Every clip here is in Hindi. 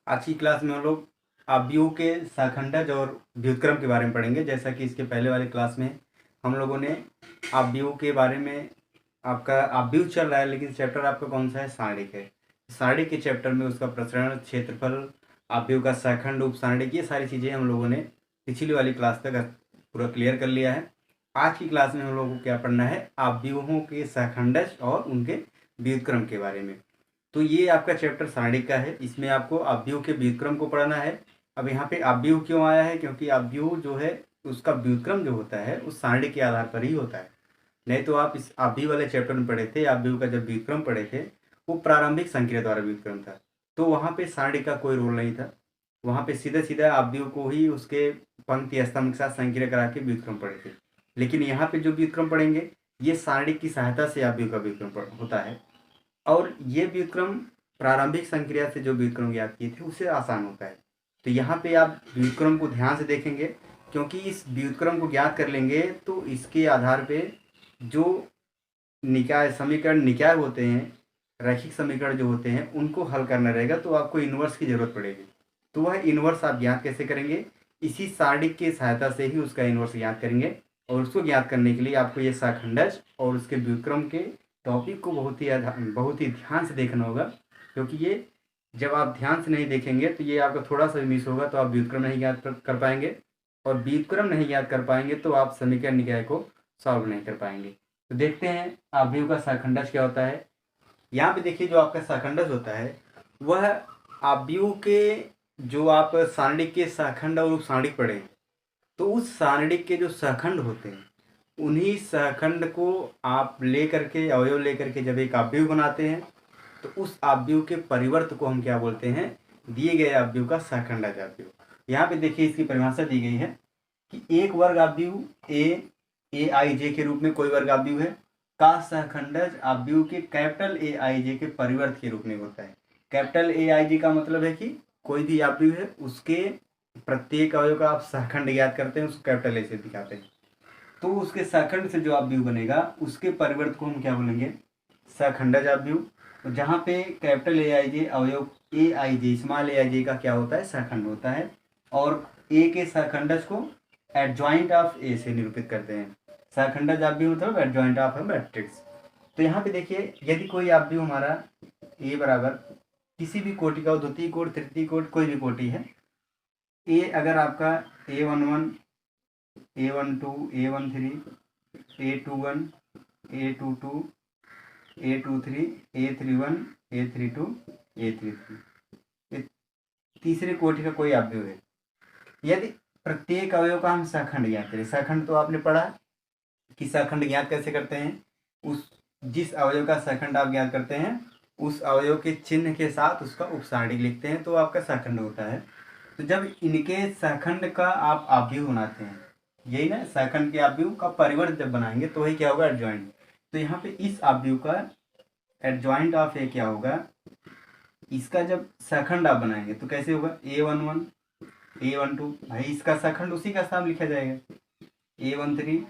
आज की क्लास में हम लोग अवयवों के शाखंडज और व्युत्क्रम के बारे में पढ़ेंगे। जैसा कि इसके पहले वाले क्लास में हम लोगों ने अवयवों के बारे में, आपका अवयव चल रहा है लेकिन चैप्टर आपका कौन सा है, सारणिक है। सारणिक के चैप्टर में उसका प्रसरण, क्षेत्रफल, अवयव का शाखंड, उपसारणिक, ये सारी चीज़ें हम लोगों ने पिछली वाली क्लास तक पूरा क्लियर कर लिया है। आज की क्लास में हम लोगों को क्या पढ़ना है, अवयवों के शाखंडज और उनके व्युत्क्रम के बारे में। तो ये आपका चैप्टर सारणिक का है, इसमें आपको अवयव के व्युत्क्रम को पढ़ना है। अब यहाँ पे अवयव क्यों आया है, क्योंकि अवयव जो है उसका व्युत्क्रम जो होता है उस सारणी के आधार पर ही होता है। नहीं तो आप इस अवयव वाले चैप्टर में पढ़े थे, अवयव का जब व्युत्क्रम पढ़े थे वो प्रारंभिक संक्रिया द्वारा व्युत्क्रम था, तो वहाँ पे सारणी का कोई रोल नहीं था। वहाँ पे सीधा सीधा अवयव को ही उसके पंक्ति स्तंभ के साथ संक्रिया करा के व्युत्क्रम पढ़े थे। लेकिन यहाँ पे जो व्युत्क्रम पढ़ेंगे ये सारणी की सहायता से अवयव का व्युत्क्रम होता है। और ये व्युत्क्रम प्रारंभिक संक्रिया से जो व्युत्क्रम ज्ञात किए थे उससे आसान होता है। तो यहाँ पे आप व्युत्क्रम को ध्यान से देखेंगे, क्योंकि इस व्युत्क्रम को ज्ञात कर लेंगे तो इसके आधार पे जो निकाय समीकरण निकाय होते हैं, रैखिक समीकरण जो होते हैं उनको हल करना रहेगा, तो आपको इन्वर्स की जरूरत पड़ेगी। तो वह इन्वर्स आप ज्ञात कैसे करेंगे, इसी सारणिक की सहायता से ही उसका इन्वर्स ज्ञात करेंगे। और उसको ज्ञात करने के लिए आपको ये शाखंडज और उसके व्युत्क्रम के टॉपिक को बहुत ही ध्यान से देखना होगा, क्योंकि ये जब आप ध्यान से नहीं देखेंगे तो ये आपका थोड़ा सा भी मिस होगा तो आप व्युत्क्रम नहीं ज्ञात कर पाएंगे, और व्युत्क्रम नहीं ज्ञात कर पाएंगे तो आप समीकरण निकाय को सॉल्व नहीं कर पाएंगे। तो देखते हैं अवयव का शाखंडज क्या होता है। यहाँ पे देखिए जो आपका शाखंडज होता है वह अवयव के, जो आप सारणिक के शाखंड और उपसारणिक पढ़े हैं, तो उस सारणिक के जो शाखंड होते हैं उन्हीं शाखंड को आप ले करके, अवयव ले करके जब एक अवयव बनाते हैं तो उस अवयव के परिवर्त को हम क्या बोलते हैं, दिए गए अवयव का शाखंडज अवयव। यहाँ पे देखिए इसकी परिभाषा दी गई है कि एक वर्ग अवयव ए आई जे के रूप में कोई वर्ग अवयव है का शाखंडज अवयव के कैपिटल ए आई जे के परिवर्त के रूप में होता है। कैपिटल ए आई जे का मतलब है कि कोई भी अवयव है उसके प्रत्येक अवयव का आप शाखंड ज्ञात करते हैं, उसको कैपिटल ए से दिखाते हैं, तो उसके शाखंड से जो अवयव बनेगा उसके परिवर्त को हम क्या बोलेंगे, शाखंडज अवयव। तो जहाँ पे कैपिटल ए आई जे अवयव ए आई जे, स्मॉल ए आई जे का क्या होता है, शाखंड होता है, और ए के शाखंडज को एडजॉइंट ऑफ ए से निरूपित करते हैं। शाखंडज अवयव मतलब एडजॉइंट ऑफ मैट्रिक्स। तो यहाँ पे देखिए यदि कोई अवयव हमारा ए बराबर किसी भी कोटि का, द्वितीय कोटि, तृतीय कोटि, कोई भी कोटि है, ए अगर आपका A11, A12, A13, A21, A22, A23, A31, A32, A33, ये तीसरे कोटि का कोई अवयव है, यदि प्रत्येक अवयव का हम शाखंड ज्ञात करें। शाखंड तो आपने पढ़ा कि शाखंड ज्ञात कैसे करते हैं, उस जिस अवयव का शाखंड आप ज्ञात करते हैं उस अवयव के चिन्ह के साथ उसका उपसारणिक लिखते हैं, तो आपका शाखंड होता है। तो जब इनके शाखंड का आप अवयव बनाते हैं, यही ना, शाखंड के अवयव का परिवर्त जब बनाएंगे तो वही क्या होगा, एडजॉइंट। तो यहाँ पे इस अवयव का एडजॉइंट ऑफ ए क्या होगा, इसका जब शाखंड आप बनाएंगे तो कैसे होगा, A11, A12, भाई इसका शाखंड उसी का साथ लिखा जाएगा, A13,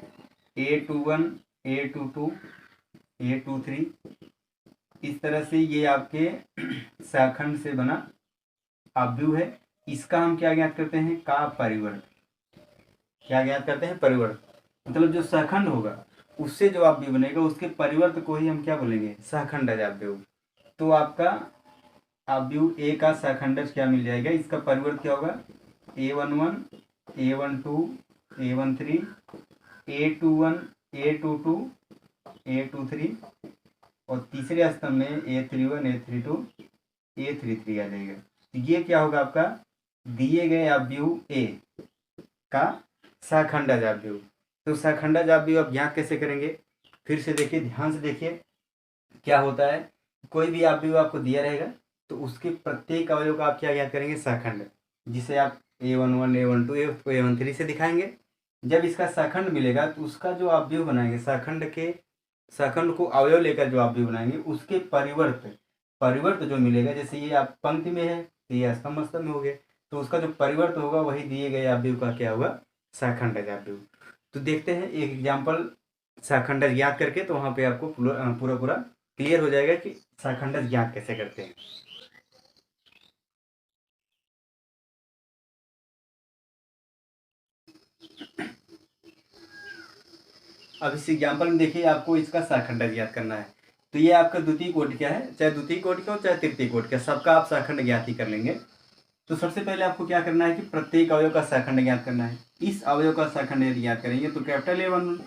A21, A22, A23। इस तरह से ये आपके शाखंड से बना अवयव है। इसका हम क्या ज्ञात करते हैं, का परिवर्त। क्या ज्ञात करते हैं, परिवर्त। मतलब जो शाखंड होगा उससे जो अवयव बनेगा उसके परिवर्त को ही हम क्या बोलेंगे, शाखंडज अवयव। तो आपका अवयव ए का शाखंडज क्या मिल जाएगा, इसका परिवर्त क्या होगा, A11, A12, A13, A21, A22, A23, और तीसरे स्तंभ में A31, A32, A33 आ जाएगा। तो ये क्या होगा, आपका दिए गए अवयव ए का शाखंडज अवयव। तो शाखंडज अवयव आप ज्ञात कैसे करेंगे, फिर से देखिए, ध्यान से देखिए क्या होता है। कोई भी अवयव आपको दिया रहेगा तो उसके प्रत्येक अवयव का आप क्या ज्ञात करेंगे, शाखंड, जिसे आप A11, A12, A13 से दिखाएंगे। जब इसका शाखंड मिलेगा तो उसका जो अवयव बनाएंगे, शाखंड को अवयव लेकर जो अवयव बनाएंगे उसके परिवर्त जो मिलेगा, जैसे ये आप पंक्ति में है तो ये स्तंभ में हो गया, तो उसका जो परिवर्त होगा वही दिए गए अवयव का क्या होगा, शाखंडज अवयव। तो देखते हैं एक एग्जाम्पल शाखंडज ज्ञात करके, तो वहाँ पे आपको पूरा पूरा क्लियर हो जाएगा कि शाखंडज ज्ञात कैसे करते हैं। अब इस एग्जाम्पल में देखिए आपको इसका शाखंड ज्ञात करना है। तो ये आपका द्वितीय कोटि का है, चाहे द्वितीय कोटि का हो चाहे तृतीय कोटि का, सबका आप शाखंड ज्ञात ही कर लेंगे। तो सबसे पहले आपको क्या करना है कि प्रत्येक अवयव का शाखंड ज्ञात करना है। इस अवयव का शाखंड यदि ज्ञात करेंगे तो कैपिटल A11,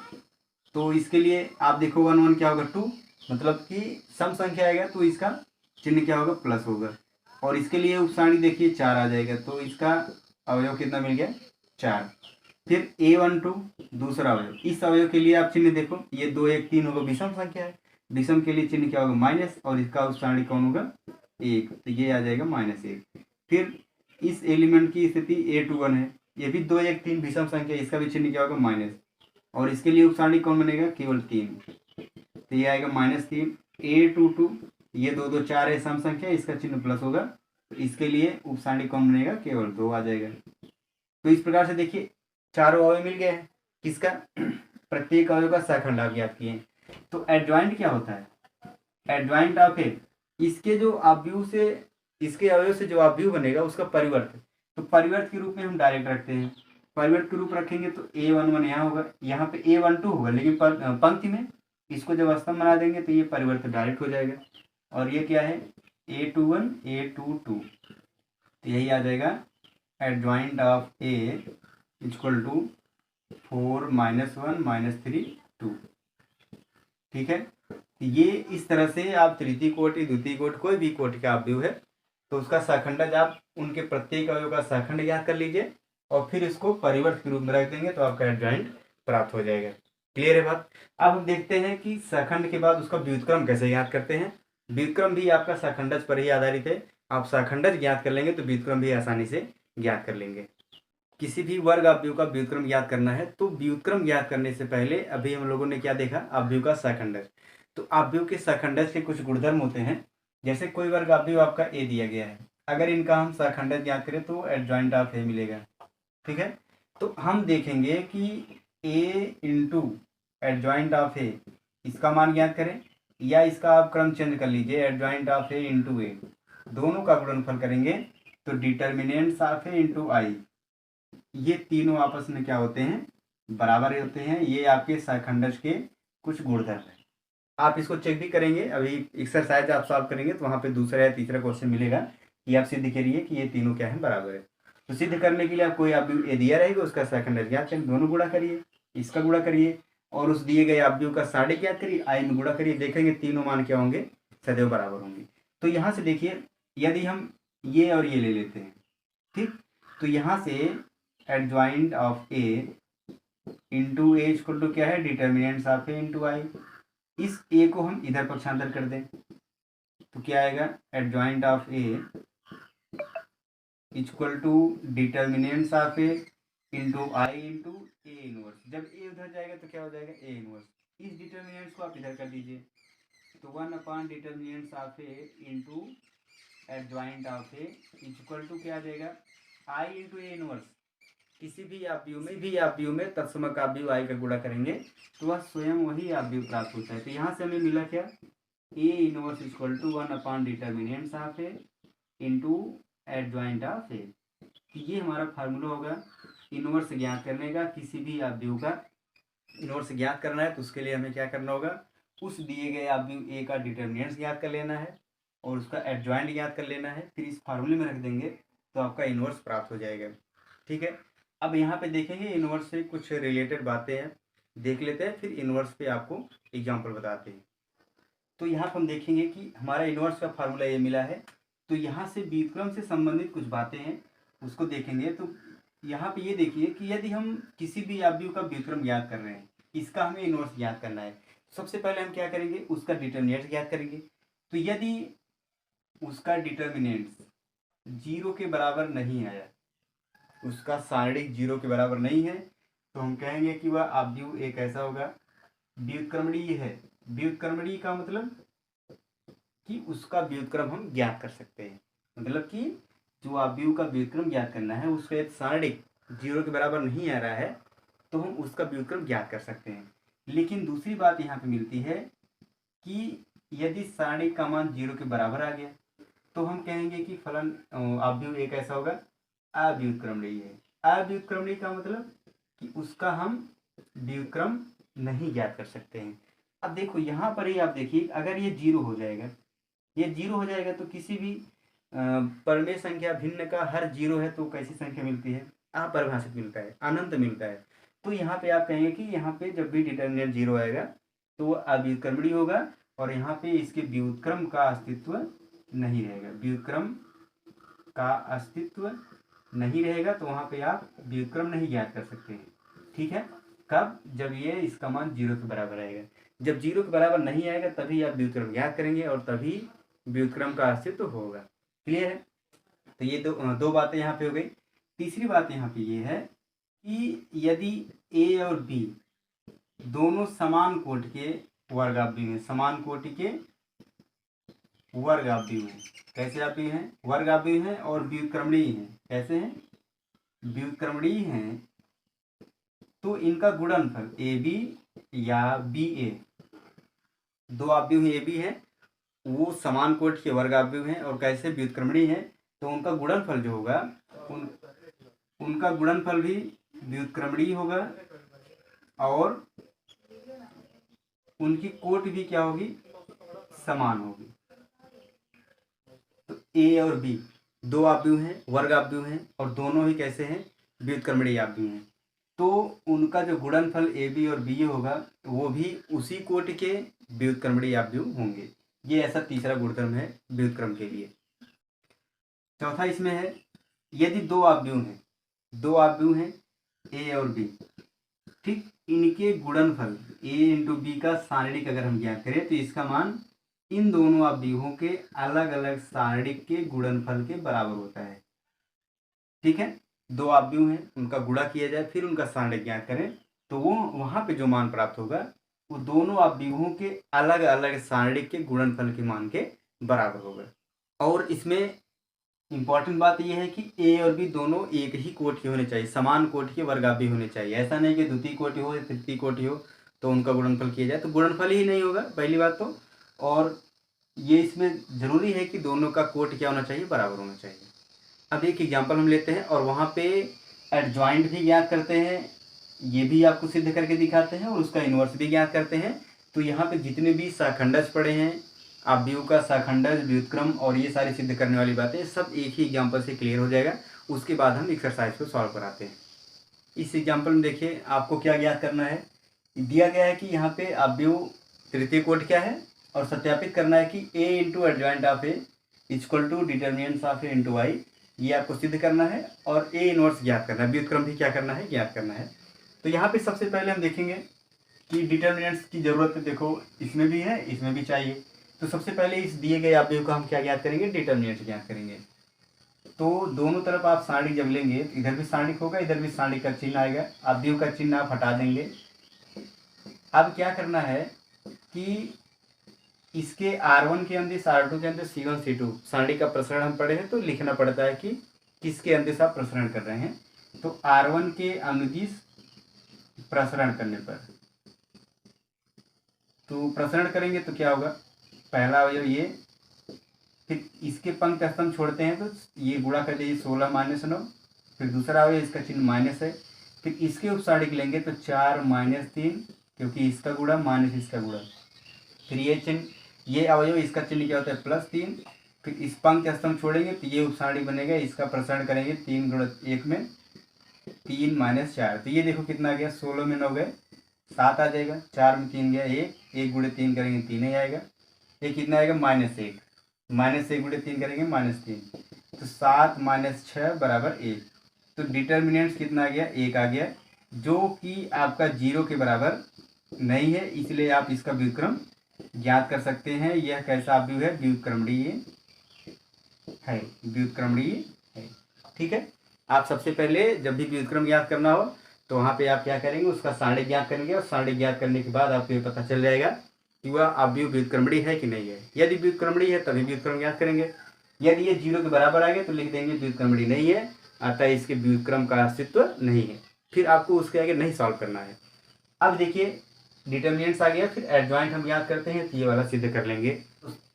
तो इसके लिए आप देखो 1 1 क्या होगा 2, मतलब कि सम संख्या आएगा तो इसका चिन्ह क्या होगा प्लस होगा। और इसके लिए उपसारणी देखिए 4 आ जाएगा, तो इसका अवयव कितना मिल गया 4। फिर A12 दूसरा अवयव, इस अवयव के लिए आप चिन्ह देखो, ये 2 1 3 होगा, विषम संख्या है, विषम के लिए चिन्ह क्या होगा माइनस, और इसका उपसारणी कौन होगा 1, तो ये आ जाएगा -1। फिर इस एलिमेंट की स्थिति A21 है, ये भी 2 1 3 विषम संख्या, इसका भी चिन्ह क्या होगा माइनस, और इसके लिए उपसारणी कौन बनेगा केवल 3, तो ये आएगा -3। A22 ये 2 2 4 है सम संख्या, इसका चिन्ह प्लस होगा, तो इसके लिए उपसारणी कौन बनेगा केवल 2 आ जाएगा। तो इस प्रकार से देखिए चारों अवयव मिल गए हैं किसका, प्रत्येक अवयव का शाखंड आप ज्ञात किए। तो एडजॉइंट क्या होता है, एडजॉइंट ऑफ ए, इसके जो अवयव से, इसके अवयव से जो अवयव बनेगा उसका परिवर्त, तो परिवर्त के रूप में हम डायरेक्ट रखते हैं। परिवर्त के रूप रखेंगे तो A11 यहाँ होगा, यहाँ पे A12 होगा, लेकिन पंक्ति में इसको जब स्तंभ बना देंगे तो ये परिवर्त डायरेक्ट हो जाएगा। और ये क्या है A21 A22, तो यही आ जाएगा adjoint of A equal to 4 -1 -3 2। ठीक है, ये इस तरह से आप तृतीय कोटि द्वितीय कोटि कोई भी कोटि का अवयव है तो उसका शाखंडज आप उनके प्रत्येक अवयव का शाखंड ज्ञात कर लीजिए और फिर इसको परिवर्त के रूप में रख देंगे तो आपका एडजॉइंट प्राप्त हो जाएगा। क्लियर है बात। अब हम देखते हैं कि शाखंड के बाद उसका व्युत्क्रम कैसे ज्ञात करते हैं। व्युत्क्रम भी आपका शाखंडज पर ही आधारित है, आप शाखंडज ज्ञात कर लेंगे तो व्युत्क्रम भी आसानी से ज्ञात कर लेंगे। किसी भी वर्ग अवयव का व्युत्क्रम ज्ञात करना है तो व्युत्क्रम ज्ञात करने से पहले अभी हम लोगों ने क्या देखा, अवयव का शाखंडज। तो अवयव के शाखंडज के कुछ गुणधर्म होते हैं, जैसे कोई वर्ग अवयव आपका ए दिया गया है, अगर इनका हम शाखंडज ज्ञात करें तो एडजॉइंट ऑफ ए मिलेगा। ठीक है, तो हम देखेंगे कि ए इंटू एडजॉइंट ऑफ ए, इसका मान ज्ञात करें या इसका आप क्रम चेंज कर लीजिए, एडजॉइंट ऑफ ए इंटू ए, दोनों का गुणनफल करेंगे तो determinants of A into I, ये तीनों आपस में क्या होते हैं बराबर होते हैं। ये आपके शाखंडज के कुछ गुणधर्म है। आप इसको चेक भी करेंगे, अभी एक्सरसाइज आप सॉल्व करेंगे तो वहाँ पे दूसरा या तीसरा क्वेश्चन मिलेगा कि आप सिद्ध करिए कि ये तीनों क्या है बराबर है। तो सिद्ध करने के लिए आप कोई अवयव ए दिया रहेगा उसका शाखंडज ज्ञात करें, दोनों गुणा करिए, इसका गुणा करिए और उस दिए गए अवयव का साढ़े ज्ञात करिए, आई में गुणा करिए, देखेंगे तीनों मान क्या होंगे सदैव बराबर होंगे। तो यहाँ से देखिए यदि हम ये और ये ले लेते हैं, ठीक, तो यहाँ से adjoint of A into A equal to क्या है determinants of A into I, इस ए को हम इधर पक्षांतर कर दें तो क्या आएगा adjoint of A equal to determinants of A into I into A inverse. जब ए उधर जाएगा तो क्या हो जाएगा ए इनवर्स, इस डिटर्मिनेंट्स को आप इधर कर दीजिए तो 1 determinants of A into adjoint of A equal to क्या आ जाएगा आई इंटू ए इनवर्स। किसी भी अवयव में तत्समक अवयव आई का गुणा करेंगे तो वह स्वयं वही अवयव प्राप्त होता है। तो यहाँ से हमें मिला क्या A inverse equal to 1 determinants of A into adjoint of A. ये हमारा फार्मूला होगा इनवर्स ज्ञात करने का। किसी भी अवयव का इनवर्स ज्ञात करना है तो उसके लिए हमें क्या करना होगा, उस दिए गए अवयव ए का डिटर्मिनेंट्स ज्ञात कर लेना है और उसका एडजॉइंट ज्ञात कर लेना है, फिर इस फार्मूले में रख देंगे तो आपका इनवर्स प्राप्त हो जाएगा। ठीक है, अब यहाँ पे देखेंगे इनवर्स से कुछ रिलेटेड बातें हैं, देख लेते हैं फिर इनवर्स पे आपको एग्जांपल बताते हैं। तो यहाँ पर हम देखेंगे कि हमारा इनवर्स का फार्मूला ये मिला है, तो यहाँ से व्युत्क्रम से संबंधित कुछ बातें हैं उसको देखेंगे। तो यहाँ पे ये देखिए कि यदि हम किसी भी अवयव का व्युत्क्रम ज्ञात कर रहे हैं, इसका हमें इनवर्स ज्ञात करना है, सबसे पहले हम क्या करेंगे उसका डिटर्मिनेंट ज्ञात करेंगे। तो यदि उसका डिटर्मिनेंट्स 0 के बराबर नहीं आया, उसका सारणिक 0 के बराबर नहीं है, तो हम कहेंगे कि वह अवयव एक ऐसा होगा व्युत्क्रमणीय है। व्युत्क्रमणीय का मतलब कि उसका व्युत्क्रम हम ज्ञात कर सकते हैं, मतलब कि जो अवयव का व्युत्क्रम ज्ञात करना है उसका सारणिक 0 के बराबर नहीं आ रहा है तो हम उसका व्युत्क्रम ज्ञात कर सकते हैं। लेकिन दूसरी बात यहाँ पे मिलती है कि यदि सारणिक का मान 0 के बराबर आ गया तो हम कहेंगे कि फलन अवयव एक ऐसा होगा अव्युत्क्रमणीय है। अव्युत्क्रमणीय का मतलब कि उसका हम व्युत्क्रम नहीं ज्ञात कर सकते हैं। अब देखो यहाँ पर ही आप देखिए, अगर ये जीरो हो जाएगा, ये जीरो हो जाएगा तो किसी भी परमेय संख्या भिन्न का हर जीरो है तो कैसी संख्या मिलती है, अपरिभाषित मिलता है, अनंत मिलता है। तो यहाँ पे आप कहेंगे कि यहाँ पे जब भी डिटर्मिनेंट जीरो आएगा तो वो अव्युत्क्रमणीय होगा, और यहाँ पे इसके व्युत्क्रम का अस्तित्व नहीं रहेगा, व्युत्क्रम का अस्तित्व नहीं रहेगा। तो वहाँ पे आप व्युत्क्रम नहीं ज्ञात कर सकते हैं। ठीक है, कब? जब ये इसका मान जीरो के बराबर आएगा। जब जीरो के बराबर नहीं आएगा तभी आप व्युत्क्रम ज्ञात करेंगे और तभी व्युत्क्रम का अस्तित्व होगा। क्लियर है? तो ये दो बातें यहाँ पे हो गई। तीसरी बात यहाँ पे ये है कि यदि ए और बी दोनों समान कोटि के वर्गाव्यू हैं, समान कोटि के वर्गाव्यू हैं, कैसे आव्यू हैं? वर्गाव्यू हैं और व्युत्क्रमणीय हैं। कैसे हैं? व्युत्क्रमणीय हैं। तो इनका गुणनफल ए बी या बी ए, दो आव्यू हैं ए बी है, वो समान कोटि के वर्गाव्यू हैं और कैसे? व्युत्क्रमणीय हैं। तो उनका गुणनफल जो होगा उनका गुणनफल भी व्युत्क्रमणीय होगा और उनकी कोटि भी क्या होगी? समान होगी। तो ए और बी दो आव्यू हैं, वर्गाव्यू हैं और दोनों ही कैसे हैं? व्युत्क्रमणीय आव्यू हैं। तो उनका जो गुणनफल ए बी और बी होगा वो भी उसी कोटि के व्युत्क्रमणीय आव्यू होंगे। ये ऐसा तीसरा गुणधर्म है व्युत्क्रम के लिए। चौथा इसमें है, यदि दो आव्यू हैं ए और बी, ठीक, इनके गुणनफल ए इंटू बी का सारणिक अगर हम ज्ञात करें तो इसका मान इन दोनों आव्यूहों के अलग अलग सारणिक के गुणनफल के बराबर होता है। ठीक है, दो आव्यूह हैं, उनका गुणा किया जाए फिर उनका सारणिक ज्ञात करें तो वो वहाँ पे जो मान प्राप्त होगा वो दोनों आव्यूहों के अलग अलग सारणिक के गुणनफल के मान के बराबर होगा। और इसमें इम्पॉर्टेंट बात यह है कि ए और बी दोनों एक ही कोटि के होने चाहिए, समान कोटि के वर्गाव्य होने चाहिए। ऐसा नहीं कि द्वितीय कोटि हो या तृतीय कोटि हो तो उनका गुणनफल किया जाए, तो गुणनफल ही नहीं होगा पहली बात तो। और ये इसमें ज़रूरी है कि दोनों का कोटि क्या होना चाहिए? बराबर होना चाहिए। अब एक एग्जाम्पल हम लेते हैं और वहाँ पे एडजॉइंट भी ज्ञात करते हैं, ये भी आपको सिद्ध करके दिखाते हैं और उसका इन्वर्स भी ज्ञात करते हैं। तो यहाँ पे जितने भी शाखंडज पड़े हैं, आव्यूह का शाखंडज, व्युत्क्रम और ये सारी सिद्ध करने वाली बातें सब एक ही एग्जाम्पल से क्लियर हो जाएगा। उसके बाद हम एक्सरसाइज को सॉल्व कराते हैं। इस एग्जाम्पल में देखिए आपको क्या ज्ञात करना है। दिया गया है कि यहाँ पे आव्यूह तृतीय कोटि क्या है और सत्यापित करना है कि A into adjoint of A equal to determinants of A into y, ये आपको सिद्ध करना है और ए इनवर्स ज्ञात करना है, व्युत्क्रम भी क्या करना है? ज्ञात करना है। तो यहाँ पे सबसे पहले हम देखेंगे कि डिटर्मिनेंट्स की ज़रूरत है, देखो इसमें भी है इसमें भी चाहिए। तो सबसे पहले इस दिए गए आव्यूह का हम क्या ज्ञात करेंगे? डिटर्मिनेंट ज्ञात करेंगे। तो दोनों तरफ आप सारणिक जब लेंगे, इधर भी सारणिक होगा इधर भी सारणिक का चिन्ह आएगा, आव्यूह का चिन्ह आप हटा देंगे। अब क्या करना है कि इसके R1 के अंदिश, R2 के अंदिश, C1 C2 सारणी का प्रसरण हम पढ़े हैं तो लिखना पड़ता है कि किसके अंदिश आप प्रसरण कर रहे हैं। तो R1 के अनुदिश प्रसरण करने पर, तो प्रसरण करेंगे तो क्या होगा? पहला अवयव ये, फिर इसके पंक्ति स्तंभ छोड़ते हैं तो ये गुणा कर दीजिए 16 माइनस 9, फिर दूसरा अवयव इसका चिन्ह माइनस है, फिर इसके उपसारणिक लेंगे तो 4 माइनस 3 क्योंकि इसका गुणा माइनस इसका गुणा, फिर ये चिन्ह, ये अवयव इसका चिन्ह क्या होता है? +3, फिर इस पंक्ति स्तंभ छोड़ेंगे तो ये उपसारणिक बनेगा, इसका प्रसारण करेंगे 3 गुणा 1 में 3 माइनस 4, तो ये देखो कितना आ गया? 16 में 9 गए 7 आ जाएगा, 4 में 3 गया 1, 1 गुणे 3 करेंगे 3 ही आएगा, ये कितना आएगा? -1, -1 गुणे 3 करेंगे -3, तो 7 माइनस 6 बराबर 1। तो डिटर्मिनेंट्स कितना आ गया? 1 आ गया, जो कि आपका 0 के बराबर नहीं है, इसलिए आप इसका व्युत्क्रम ज्ञात कर सकते हैं। यह कैसा आव्यूह है? व्युत्क्रमणीय है, व्युत्क्रमणीय है। ठीक है, आप सबसे पहले जब भी व्युत्क्रम ज्ञात करना हो तो वहाँ पे आप क्या करेंगे? उसका सारणिक ज्ञात करेंगे और सारणिक ज्ञात करने के बाद आपको ये पता चल जाएगा कि वह आव्यूह व्युत्क्रमणीय है कि नहीं है। यदि व्युत्क्रमणीय है तभी व्युत्क्रम ज्ञात करेंगे, यदि ये 0 के बराबर आ गए तो लिख देंगे व्युत्क्रमणीय नहीं है, अतः इसके व्युत्क्रम का अस्तित्व नहीं है। फिर आपको उसके आगे नहीं सॉल्व करना है। अब देखिए डिटर्मिनेंट्स आ गया, फिर एडजॉइंट हम ज्ञात करते हैं तो ये वाला सिद्ध कर लेंगे।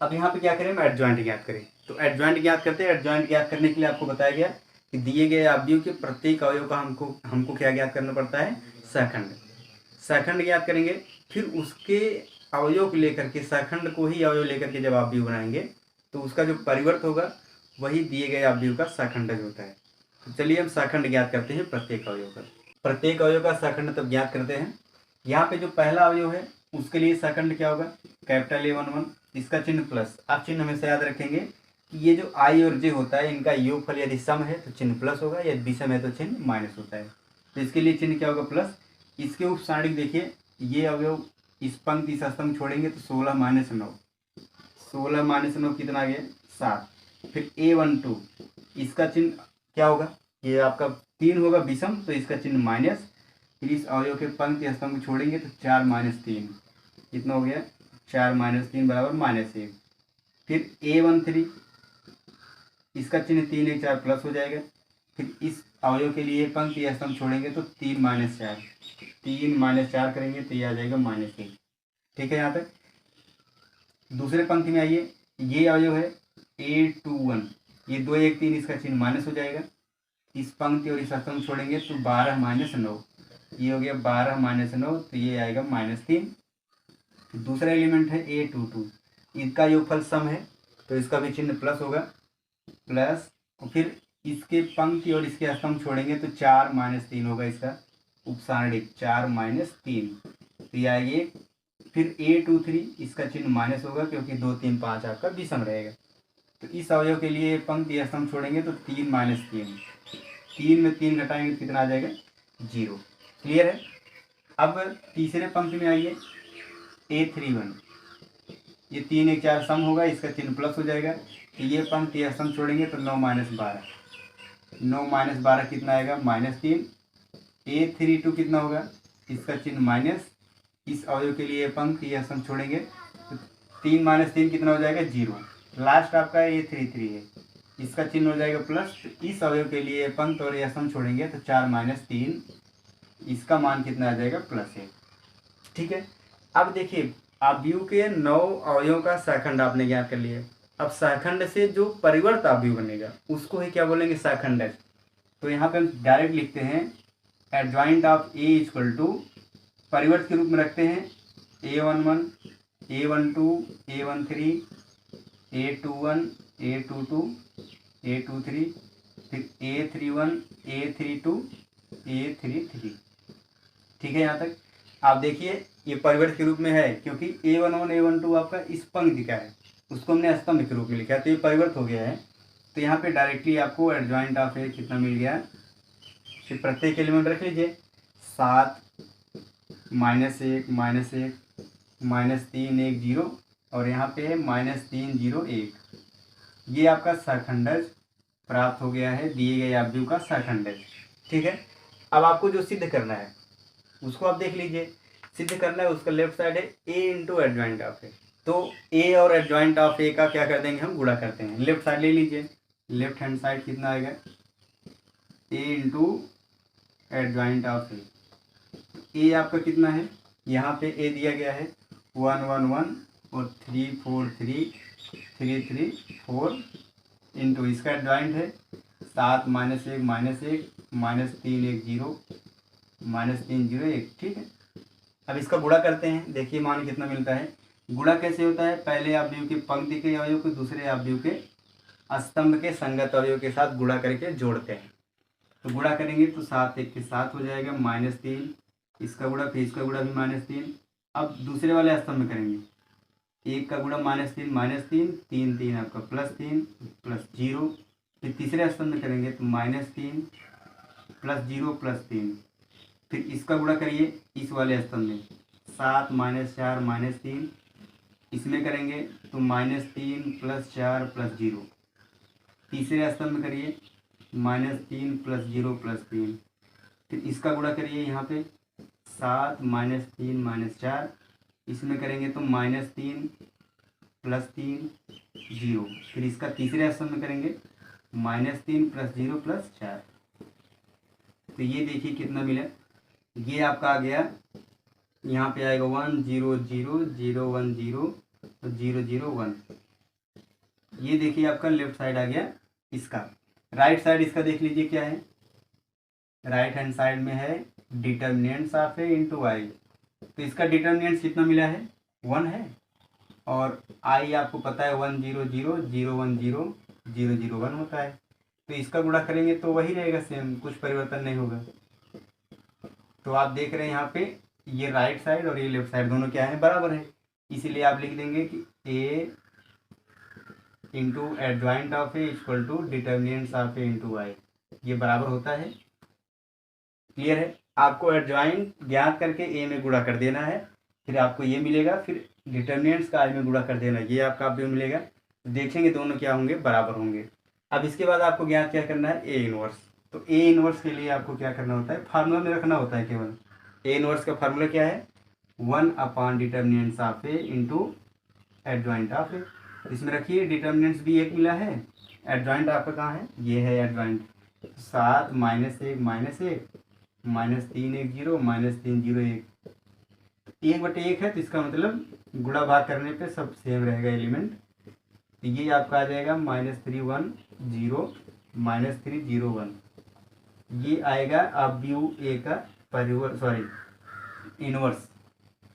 अब यहाँ पे क्या करें? हम एडजॉइंट ज्ञात करें। तो एडजॉइंट ज्ञात करते हैं। एडजॉइंट ज्ञात करने के लिए आपको बताया गया कि दिए गए आव्यूह के प्रत्येक अवयव का हमको क्या ज्ञात करना पड़ता है? सहखंड। सहखंड ज्ञात करेंगे, फिर उसके अवयव को लेकर के, सहखंड को ही अवयव लेकर के जब अवयव बनाएंगे तो उसका जो परिवर्त होगा वही दिए गए अवयव का सहखंडज होता है। तो चलिए हम सहखंड ज्ञात करते हैं प्रत्येक अवयव का। प्रत्येक अवयव का सहखंड तब ज्ञात करते हैं। यहाँ पे जो पहला अवयव है उसके लिए सहखंड क्या होगा, कैपिटल A11, इसका चिन्ह प्लस। आप चिन्ह हमेशा याद रखेंगे कि ये जो I और J होता है इनका योगफल यदि सम है तो चिन्ह प्लस होगा, यदि विषम है तो चिन्ह माइनस होता है। तो इसके लिए चिन्ह क्या होगा, प्लस। इसके उपसारणिक देखिए, ये अवयव इस पंक्ति इस स्तंभ छोड़ेंगे तो 16 - 9, 16 - 9 कितना आ गया, 7। फिर A12 इसका चिन्ह क्या होगा, ये आपका 3 होगा विषम, तो इसका चिन्ह माइनस। फिर इस अवयव के पंक्ति स्तंभ छोड़ेंगे तो 4 - 3 कितना हो गया, 4 - 3 बराबर -1। फिर A13 इसका चिन्ह 3 1 4 प्लस हो जाएगा। फिर इस अवयव के लिए पंक्ति स्तंभ छोड़ेंगे तो 3 - 4, 3 - 4 करेंगे तो ये आ जाएगा -1। ठीक है। यहाँ तक दूसरे पंक्ति में आइए, ये अवयव है A21, ये 2 1 3 इसका चिन्ह माइनस हो जाएगा। इस पंक्ति और इस स्तंभ छोड़ेंगे तो 12 - 9, ये हो गया 12 - 9, तो ये आएगा -3। दूसरा एलिमेंट है A22, इसका योगफल सम है तो इसका भी चिन्ह प्लस होगा, प्लस। और फिर इसके पंक्ति और इसके स्तंभ छोड़ेंगे तो 4 - 3 होगा इसका उपसारणिक, 4 - 3, तो ये आएगी 1। फिर A23 इसका चिन्ह माइनस होगा क्योंकि 2 3 5 आपका विषम रहेगा। तो इस अवयव के लिए पंक्ति स्तंभ छोड़ेंगे तो 3 - 3, 3 में 3 घटाएंगे तो कितना आ जाएगा, 0। क्लियर है। अब तीसरे पंक्ति में आइए, A31, ये 3 1 4 सम होगा, इसका चिन्ह प्लस हो जाएगा। तो ये पंक्ति स्तंभ छोड़ेंगे तो 9 - 12, 9 - 12 कितना आएगा, -3। A32 कितना होगा, इसका चिन्ह माइनस। इस अवयव के लिए पंक्ति स्तंभ छोड़ेंगे तो 3 - 3 कितना हो जाएगा, 0। लास्ट आपका A33 है, इसका चिन्ह हो जाएगा प्लस। इस अवयव के लिए पंक्ति और स्तंभ छोड़ेंगे तो 4 - 3, इसका मान कितना आ जाएगा, +1। ठीक है। अब देखिए, अवयव के 9 अवयवों का सहखंड आपने ज्ञात कर लिया। अब सहखंड से जो परिवर्त अवयव बनेगा उसको ही क्या बोलेंगे, सहखंडज। तो यहाँ पे हम डायरेक्ट लिखते हैं एडजॉइंट ऑफ A = परिवर्त के रूप में रखते हैं A11, A12, A13, A21, A22, A23, फिर A31, A32, A33। ठीक है। यहाँ तक आप देखिए ये परिवर्त के रूप में है क्योंकि A11 A12 आपका इस पंक्ति का है, उसको हमने स्तंभ के रूप में लिखा है, तो ये परिवर्त हो गया है। तो यहाँ पे डायरेक्टली आपको एडजॉइंट ऑफ A कितना मिल गया, फिर प्रत्येक एलिमेंट रख लीजिए, 7 -1 -1 -3 1 0, और यहाँ पे है -3 0 1। ये आपका सहखंडज प्राप्त हो गया है, दिए गए अवयव का सहखंडज। ठीक है। अब आपको जो सिद्ध करना है उसको आप देख लीजिए। सिद्ध करना है, उसका लेफ्ट साइड है A × एडजॉइंट ऑफ A। तो A और एडजॉइंट ऑफ A का क्या कर देंगे, हम गुणा करते हैं। लेफ्ट साइड ले लीजिए, लेफ्ट हैंड साइड कितना आएगा, A × adjoint of A। A आपका कितना है, यहाँ पे A दिया गया है 1 1 1 और 3 4 3 3 3 4 इंटू इसका एडजॉइंट है 7 - 1 -1 -3 1 0 -3 0 1। ठीक है। अब इसका गुणा करते हैं, देखिए मान कितना मिलता है। गुणा कैसे होता है, पहले अवयव की पंक्ति के अवयव को दूसरे अवयव के स्तंभ के संगत अवयव के साथ गुणा करके जोड़ते हैं। तो गुणा करेंगे तो 7 1 के 7 हो जाएगा, -3, इसका गुणा फिर इसका गुणा भी -3। अब दूसरे वाले स्तंभ में करेंगे, 1 का गुणा -3 -3, 3 3 आपका +3 +0। फिर तीसरे स्तंभ में करेंगे तो -3 +0 +3। फिर इसका गुणा करिए इस वाले स्तंभ में, 7 - 4 -3, इसमें करेंगे तो -3 +4 +0। तीसरे स्तंभ में करिए -3 +0 +3। फिर इसका गुणा करिए यहाँ पे 7 -3 -4, इसमें करेंगे तो -3 +3 0। फिर इसका तीसरे स्तंभ में करेंगे -3 +0 +4। तो ये देखिए कितना मिला, ये आपका आ गया, यहाँ पे आएगा 1 0 0 0 1 0 0 0 1। ये देखिए आपका लेफ्ट साइड आ गया इसका। राइट साइड इसका देख लीजिए क्या है, राइट हैंड साइड में है डिटर्मिनेंट्स ऑफ A × Y। तो इसका डिटर्मिनेंट्स कितना मिला है, 1 है, और आई आपको पता है 1 0 0 0 1 0 0 0 1 होता है। तो इसका गुणा करेंगे तो वही रहेगा सेम, कुछ परिवर्तन नहीं होगा। तो आप देख रहे हैं यहाँ पे ये राइट साइड और ये लेफ्ट साइड दोनों क्या है, बराबर है। इसीलिए आप लिख देंगे कि A into adjoint of A equal to determinants of A into I, ये बराबर होता है। क्लियर है। आपको एडजॉइंट ज्ञात करके ए में गुणा कर देना है, फिर आपको ये मिलेगा, फिर डिटर्मिनेंट्स का आई में गुणा कर देना, ये आपका आप मिलेगा। देखेंगे दोनों क्या होंगे, बराबर होंगे। अब इसके बाद आपको ज्ञात क्या करना है, ए इनवर्स। तो ए इनवर्स के लिए आपको क्या करना होता है, फार्मूला में रखना होता है केवल। ए इनवर्स का फार्मूला क्या है, 1 upon determinants of A into adjoint of A. इसमें रखिए डिटर्मिनेंट्स भी एक मिला है, एडजॉइंट आपका कहाँ है, ये है एडजॉइंट। 7 -1 -1 -3 1 0 -3 0 1, 1/1 है, तो इसका मतलब गुणा भाग करने पे सब सेम रहेगा एलिमेंट। तो ये आपका आ जाएगा -3 1 0 -3 0 1, ये आएगा आप व्यू ए का परिवर्त इनवर्स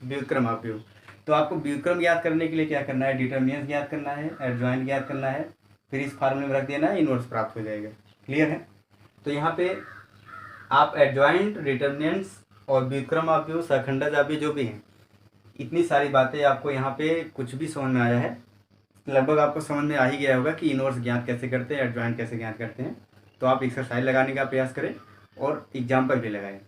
व्युत्क्रम आप व्यू। तो आपको व्युत्क्रम ज्ञात करने के लिए क्या करना है, डिटर्मिनेंट्स ज्ञात करना है, एडजॉइंट ज्ञात करना है, फिर इस फार्मूले में रख देना है, इनवर्स प्राप्त हो जाएगा। क्लियर है। तो यहाँ पे आप एडजॉइंट, डिटर्मिनेंट्स और व्युत्क्रम आप व्यू, सहखंडज आप जो भी हैं, इतनी सारी बातें आपको यहाँ पे कुछ भी समझ में आया है, लगभग आपको समझ में आ ही गया होगा कि इनवर्स ज्ञात कैसे करते हैं, एडजॉइंट कैसे ज्ञात करते हैं। तो आप एक्सरसाइज लगाने का प्रयास करें और एग्जाम्पल भी लगाएं।